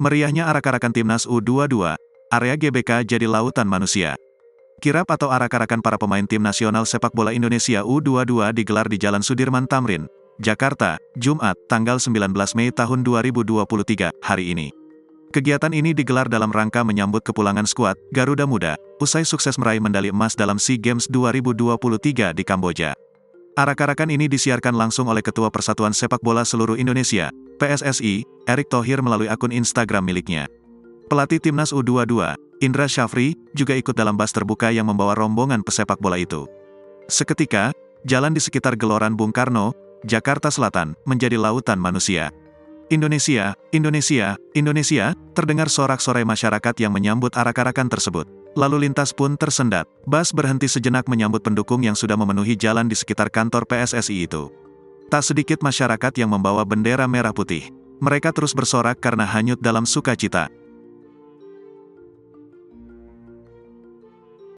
Meriahnya arak-arakan Timnas U22, area GBK jadi lautan manusia. Kirap atau arak-arakan para pemain Tim Nasional Sepak Bola Indonesia U22 digelar di Jalan Sudirman Tamrin, Jakarta, Jumat, tanggal 19 Mei tahun 2023, hari ini. Kegiatan ini digelar dalam rangka menyambut kepulangan skuad Garuda Muda, usai sukses meraih medali emas dalam SEA Games 2023 di Kamboja. Arak-arakan ini disiarkan langsung oleh Ketua Persatuan Sepak Bola Seluruh Indonesia, PSSI, Erick Thohir melalui akun Instagram miliknya. Pelatih Timnas U22, Indra Syafri, juga ikut dalam bus terbuka yang membawa rombongan pesepak bola itu. Seketika, jalan di sekitar Geloran Bung Karno, Jakarta Selatan, menjadi lautan manusia. Indonesia, Indonesia, Indonesia, terdengar sorak-sorai masyarakat yang menyambut arak-arakan tersebut. Lalu lintas pun tersendat. Bus berhenti sejenak menyambut pendukung yang sudah memenuhi jalan di sekitar kantor PSSI itu. Tak sedikit masyarakat yang membawa bendera merah putih. Mereka terus bersorak karena hanyut dalam sukacita.